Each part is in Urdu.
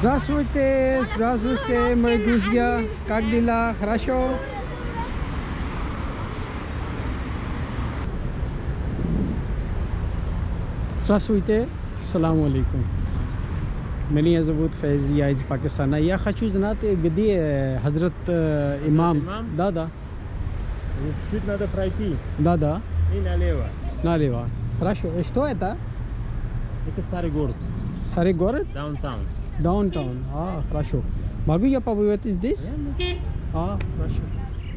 Здравствуйте, здравствуйте, мои друзья. Как дела? Хорошо? Здравствуйте, салам алейкум. Меня зовут Фейз, я из Пакистана. Я хочу знать, где Хазрат Имам. Имам? Да. Чуть надо пройти Да. и налево. Налево. Хорошо. И что это? Это старый город, Старый город? даунтаун. Даунтаун. Хорошо. Могу я побывать здесь? Хорошо.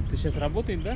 Ты сейчас работаешь, да?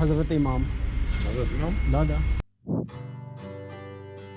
Хазрат Имам? Да.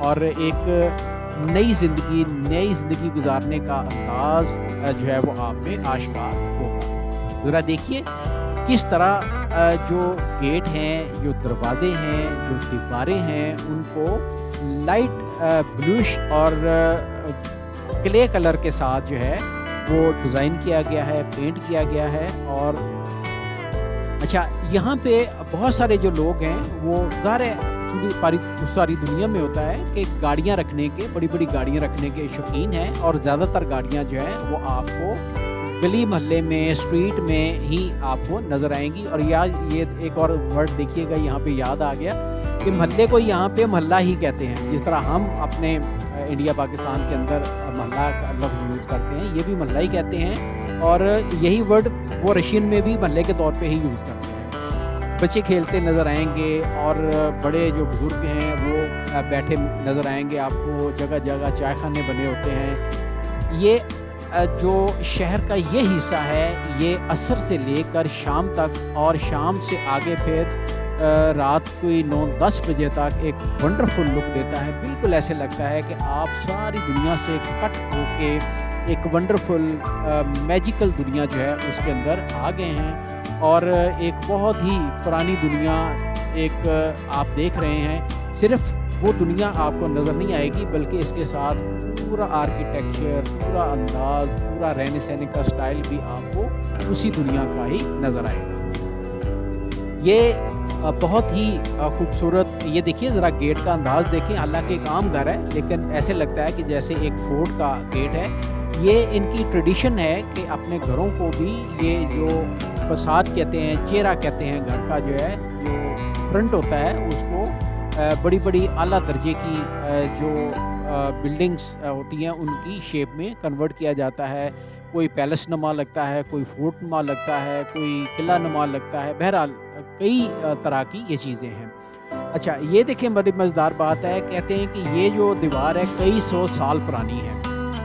اور ایک نئی زندگی گزارنے کا انداز جو ہے وہ آپ میں آشکار ہوگا۔ ذرا دیکھیے کس طرح جو گیٹ ہیں، جو دروازے ہیں، جو دیواریں ہیں، ان کو لائٹ بلوش اور کلے کلر کے ساتھ جو ہے وہ ڈیزائن کیا گیا ہے، پینٹ کیا گیا ہے۔ اور اچھا، یہاں پہ بہت سارے جو لوگ ہیں وہ ظاہر ہے ساری دنیا میں ہوتا ہے کہ گاڑیاں رکھنے کے، بڑی بڑی گاڑیاں رکھنے کے شوقین ہیں، اور زیادہ تر گاڑیاں جو ہیں وہ آپ کو گلی محلے میں، اسٹریٹ میں ہی آپ کو نظر آئیں گی۔ اور یہ ایک اور ورڈ دیکھیے گا یہاں پہ یاد آ گیا کہ محلے کو یہاں پہ محلہ ہی کہتے ہیں، جس طرح ہم اپنے انڈیا پاکستان کے اندر محلہ کا لفظ یوز کرتے ہیں، یہ بھی محلہ ہی کہتے ہیں، اور یہی ورڈ وہ رشین میں بھی محلے کے طور پہ ہی یوز کرتے ہیں۔ بچے کھیلتے نظر آئیں گے، اور بڑے جو بزرگ ہیں وہ بیٹھے نظر آئیں گے آپ کو، جگہ جگہ چائے خانے بنے ہوتے ہیں۔ یہ جو شہر کا یہ حصہ ہے یہ عصر سے لے کر شام تک، اور شام سے آگے پھر رات کوئی 9-10 بجے تک ایک ونڈرفل لک دیتا ہے۔ بالکل ایسے لگتا ہے کہ آپ ساری دنیا سے کٹ ہو کے ایک ونڈرفل میجیکل دنیا جو ہے اس کے اندر آ گئے ہیں، اور ایک بہت ہی پرانی دنیا ایک آپ دیکھ رہے ہیں۔ صرف وہ دنیا آپ کو نظر نہیں آئے گی، بلکہ اس کے ساتھ پورا آرکیٹیکچر، پورا انداز، پورا رہنے سہنے کا سٹائل بھی آپ کو اسی دنیا کا ہی نظر آئے گا۔ یہ بہت ہی خوبصورت، یہ دیکھیے ذرا گیٹ کا انداز دیکھیں، حالانکہ ایک عام گھر ہے لیکن ایسے لگتا ہے کہ جیسے ایک فورٹ کا گیٹ ہے۔ یہ ان کی ٹریڈیشن ہے کہ اپنے گھروں کو بھی یہ جو فساد کہتے ہیں، چہرہ کہتے ہیں گھر کا، جو ہے جو فرنٹ ہوتا ہے، اس کو بڑی بڑی اعلیٰ درجے کی جو بلڈنگز ہوتی ہیں ان کی شیپ میں کنورٹ کیا جاتا ہے۔ کوئی پیلس نما لگتا ہے، کوئی فورٹ نما لگتا ہے، کوئی قلعہ نما لگتا ہے، بہرحال کئی طرح کی یہ چیزیں ہیں۔ اچھا، یہ دیکھیں بڑی مزیدار بات ہے، کہتے ہیں کہ یہ جو دیوار ہے کئی 100 سال پرانی ہے،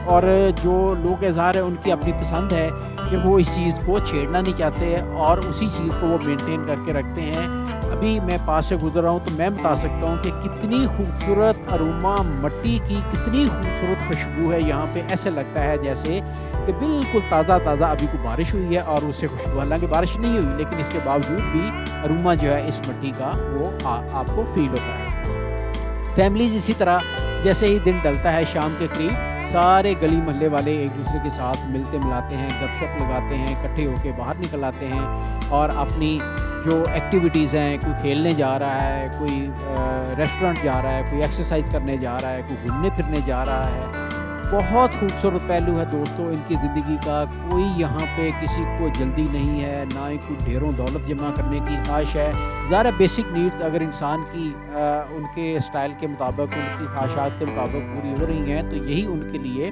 اور جو لوگ اظہار ہے ان کی اپنی پسند ہے کہ وہ اس چیز کو چھیڑنا نہیں چاہتے اور اسی چیز کو وہ مینٹین کر کے رکھتے ہیں۔ ابھی میں پاس سے گزر رہا ہوں تو میں بتا سکتا ہوں کہ کتنی خوبصورت اروما مٹی کی، کتنی خوبصورت خوشبو ہے یہاں پہ۔ ایسے لگتا ہے جیسے کہ بالکل تازہ ابھی کو بارش ہوئی ہے اور اس سے خوشبو، حالانکہ بارش نہیں ہوئی لیکن اس کے باوجود بھی اروما جو ہے اس مٹی کا وہ آپ کو فیل ہوتا ہے۔ فیملیز اسی طرح جیسے ہی دن ڈلتا ہے شام کے قریب سارے گلی محلے والے ایک دوسرے کے ساتھ ملتے ملاتے ہیں، گپ شپ لگاتے ہیں، اکٹھے ہو کے باہر نکل آتے ہیں اور اپنی جو ایکٹیویٹیز ہیں، کوئی کھیلنے جا رہا ہے، کوئی ریسٹورنٹ جا رہا ہے، کوئی ایکسرسائز کرنے جا رہا ہے، کوئی گھومنے پھرنے جا رہا ہے۔ بہت خوبصورت پہلو ہے دوستو ان کی زندگی کا۔ کوئی یہاں پہ کسی کو جلدی نہیں ہے، نہ ہی کوئی ڈھیروں دولت جمع کرنے کی خواہش ہے۔ ظاہر بیسک نیڈز اگر انسان کی ان کے سٹائل کے مطابق، ان کی خواہشات کے مطابق پوری ہو رہی ہیں تو یہی ان کے لیے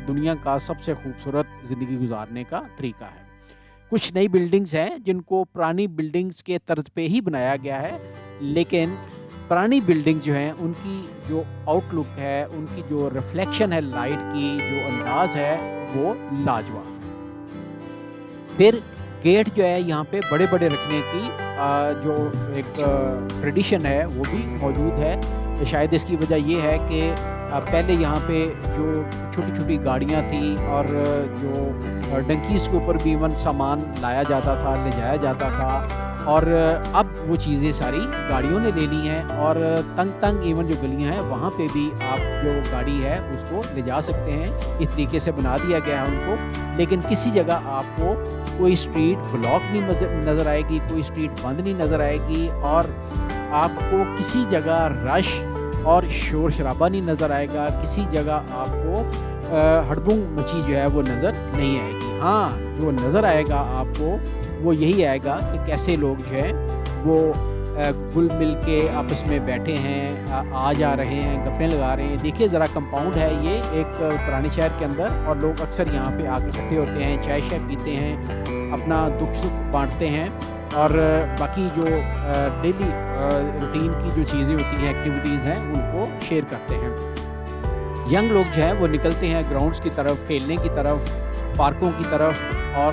دنیا کا سب سے خوبصورت زندگی گزارنے کا طریقہ ہے۔ کچھ نئی بلڈنگز ہیں جن کو پرانی بلڈنگز کے طرز پہ ہی بنایا گیا ہے، لیکن پرانی بلڈنگ جو ہیں ان کی جو آؤٹ لک ہے، ان کی جو ریفلیکشن ہے لائٹ کی، جو انداز ہے وہ لاجواب ہے۔ پھر گیٹ جو ہے یہاں پہ بڑے بڑے رکھنے کی جو ایک ٹریڈیشن ہے وہ بھی موجود ہے۔ شاید اس کی وجہ یہ ہے کہ پہلے یہاں پہ جو چھوٹی چھوٹی گاڑیاں تھیں اور جو ڈنکیز کے اوپر بھی ایون سامان لایا جاتا تھا، لے جایا جاتا تھا، اور اب وہ چیزیں ساری گاڑیوں نے لے لی ہیں، اور تنگ ایون جو گلیاں ہیں وہاں پہ بھی آپ جو گاڑی ہے اس کو لے جا سکتے ہیں۔ اس طریقے سے بنا دیا گیا ہے ان کو، لیکن کسی جگہ آپ کو کوئی اسٹریٹ بلاک نہیں نظر آئے گی، کوئی اسٹریٹ بند نہیں نظر آئے گی، اور آپ کو کسی جگہ رش اور شور شرابہ نہیں نظر آئے گا، کسی جگہ آپ کو ہڑبنگ مچی جو ہے وہ نظر نہیں آئے گی۔ ہاں، جو نظر آئے گا آپ کو وہ یہی آئے گا کہ کیسے لوگ جو ہے وہ گل مل کے آپس میں بیٹھے ہیں، آ جا رہے ہیں، گپیں لگا رہے ہیں۔ دیکھیے ذرا کمپاؤنڈ ہے یہ ایک پرانے شہر کے اندر، اور لوگ اکثر یہاں پہ آ کے اکٹھے ہوتے ہیں، چائے شائے پیتے ہیں، اپنا دکھ سکھ بانٹتے ہیں، اور باقی جو ڈیلی روٹین کی جو چیزیں ہوتی ہیں، ایکٹیویٹیز ہیں، ان کو شیئر کرتے ہیں۔ ینگ لوگ جو ہیں وہ نکلتے ہیں گراؤنڈز کی طرف، کھیلنے کی طرف، پارکوں کی طرف، اور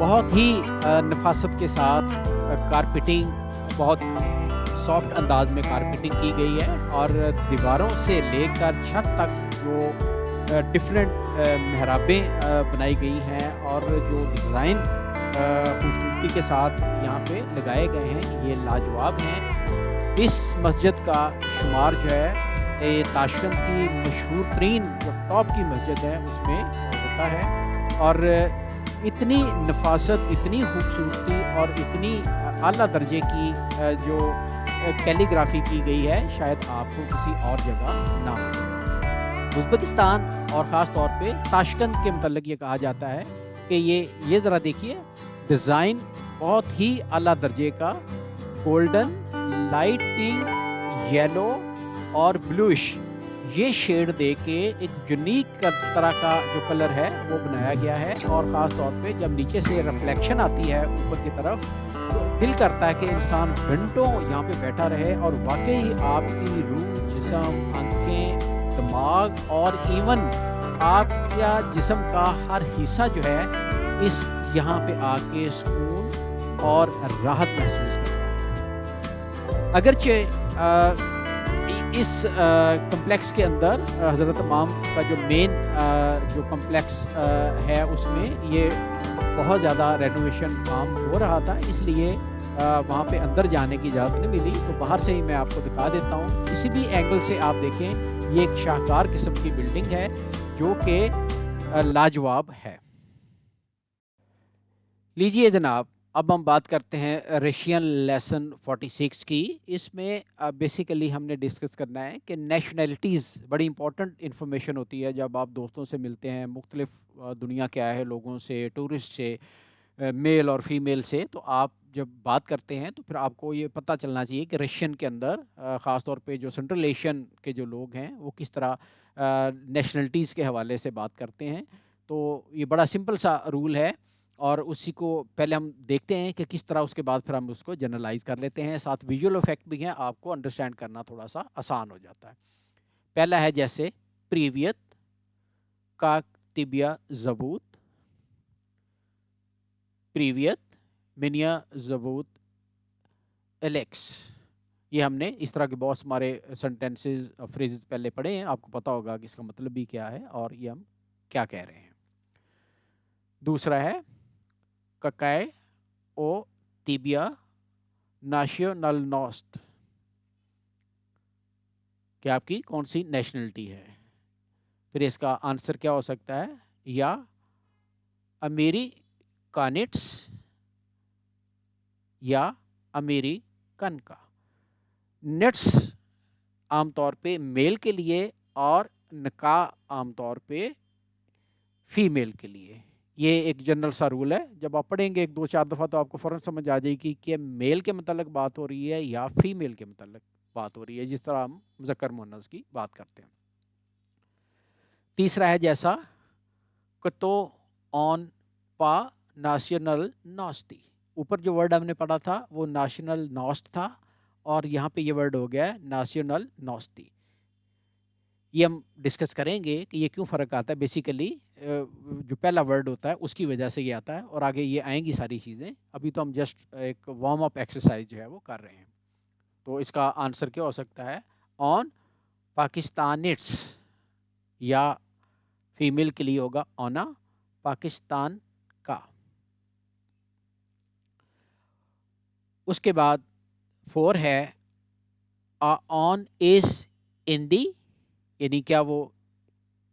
بہت ہی نفاست کے ساتھ کارپیٹنگ بہت سافٹ انداز میں کارپیٹنگ کی گئی ہے اور دیواروں سے لے کر چھت تک جو ڈفرینٹ محرابیں بنائی گئی ہیں اور جو ڈیزائن خوبصورتی کے ساتھ یہاں پہ لگائے گئے ہیں یہ لاجواب ہیں۔ اس مسجد کا شمار جو ہے یہ تاشکند کی مشہور ترین جو ٹاپ کی مسجد ہے اس میں ہوتا ہے، اور اتنی نفاست، اتنی خوبصورتی اور اتنی اعلیٰ درجے کی جو کیلیگرافی کی گئی ہے شاید آپ کو کسی اور جگہ نہ ملے۔ ازبکستان اور خاص طور پہ تاشکند کے متعلق یہ کہا جاتا ہے کہ یہ ذرا دیکھیے ڈیزائن بہت ہی اعلیٰ درجے کا، گولڈن، لائٹ پنک، یلو اور بلوش یہ شیڈ دے کے ایک یونیک طرح کا جو کلر ہے وہ بنایا گیا ہے، اور خاص طور پہ جب نیچے سے ریفلیکشن آتی ہے اوپر کی طرف تو دل کرتا ہے کہ انسان گھنٹوں یہاں پہ بیٹھا رہے، اور واقعی آپ کی روح، جسم، آنکھیں، دماغ اور ایون آپ کا جسم کا ہر حصہ جو ہے اس یہاں پہ آ کے سکون اور راحت محسوس کرتا ہے۔ اگرچہ اس کمپلیکس کے اندر حضرت امام کا جو مین جو کمپلیکس ہے اس میں یہ بہت زیادہ رینوویشن کام ہو رہا تھا، اس لیے وہاں پہ اندر جانے کی اجازت نہیں ملی، تو باہر سے ہی میں آپ کو دکھا دیتا ہوں۔ کسی بھی اینگل سے آپ دیکھیں یہ ایک شاہکار قسم کی بلڈنگ ہے جو کہ لاجواب ہے۔ لیجئے جناب، اب ہم بات کرتے ہیں رشین لیسن 46 کی۔ اس میں بیسیکلی ہم نے ڈسکس کرنا ہے کہ نیشنلٹیز بڑی امپورٹنٹ انفارمیشن ہوتی ہے جب آپ دوستوں سے ملتے ہیں، مختلف دنیا کے آئے ہیں لوگوں سے، ٹورسٹ سے، میل اور فیمیل سے، تو آپ جب بات کرتے ہیں تو پھر آپ کو یہ پتہ چلنا چاہیے کہ رشین کے اندر خاص طور پہ جو سنٹرل ایشین کے جو لوگ ہیں وہ کس طرح نیشنلٹیز کے حوالے سے بات کرتے ہیں۔ تو یہ بڑا سمپل سا رول ہے، اور اسی کو پہلے ہم دیکھتے ہیں کہ کس طرح، اس کے بعد پھر ہم اس کو جنرلائز کر لیتے ہیں، ساتھ ویژول افیکٹ بھی ہیں، آپ کو انڈرسٹینڈ کرنا تھوڑا سا آسان ہو جاتا ہے۔ پہلا ہے جیسے پریویت، کاکتیبیا زبوت، پریویت، منیا زبوت، الیکس، یہ ہم نے اس طرح کے بہت ہمارے سنٹینسز فریزز پہلے پڑھے ہیں، آپ کو پتہ ہوگا کہ اس کا مطلب بھی کیا ہے اور یہ ہم کیا کہہ رہے ہیں۔ دوسرا ہے ککائے او تیبیا ناشیونل نوسٹ، کہ آپ کی کون سی نیشنلٹی ہے۔ پھر اس کا آنسر کیا ہو سکتا ہے، یا امیریکانٹس یا امیریکن کا۔ نٹس عام طور پہ میل کے لیے اور نکاح عام طور پہ فیمیل کے لیے۔ یہ ایک جنرل سا رول ہے، جب آپ پڑھیں گے ایک دو چار دفعہ تو آپ کو فوراً سمجھ آ جائے گی کہ میل کے متعلق بات ہو رہی ہے یا فیمیل کے متعلق بات ہو رہی ہے، جس طرح ہم مذکر مؤنث کی بات کرتے ہیں۔ تیسرا ہے جیسا کتو آن پا ناشنل نوستی، اوپر جو ورڈ ہم نے پڑھا تھا وہ نیشنل نوسٹ تھا، اور یہاں پہ یہ ورڈ ہو گیا ہے نیشنل نوستی۔ یہ ہم ڈسکس کریں گے کہ یہ کیوں فرق آتا ہے، بیسیکلی جو پہلا ورڈ ہوتا ہے اس کی وجہ سے یہ آتا ہے، اور آگے یہ آئیں گی ساری چیزیں، ابھی تو ہم جسٹ ایک وارم اپ ایکسرسائز جو ہے وہ کر رہے ہیں۔ تو اس کا آنسر کیا ہو سکتا ہے، آن پاکستانٹس، یا فیمیل کے لیے ہوگا آنا پاکستان کا۔ اس کے بعد 4 ہے آن از اندی، یعنی کیا وہ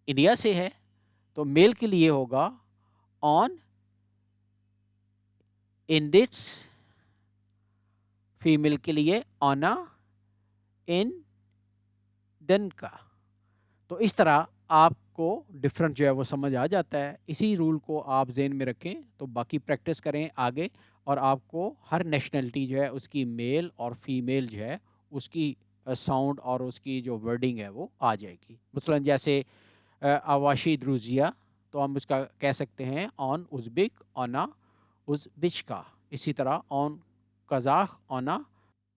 انڈیا سے ہے، تو میل کے لیے ہوگا آن انڈس، فیمیل کے لیے آنا ان ڈن کا۔ تو اس طرح آپ کو ڈفرنٹ جو ہے وہ سمجھ آ جاتا ہے۔ اسی رول کو آپ ذہن میں رکھیں تو باقی پریکٹس کریں آگے، اور آپ کو ہر نیشنلٹی جو ہے اس کی میل اور فیمیل جو ہے اس کی ساؤنڈ اور اس کی جو ورڈنگ ہے وہ آ جائے گی۔ مثلا جیسے آواشی دروزیا، تو ہم اس کا کہہ سکتے ہیں آن ازبک آنا ازبچ کا، اسی طرح آن قزاق آنا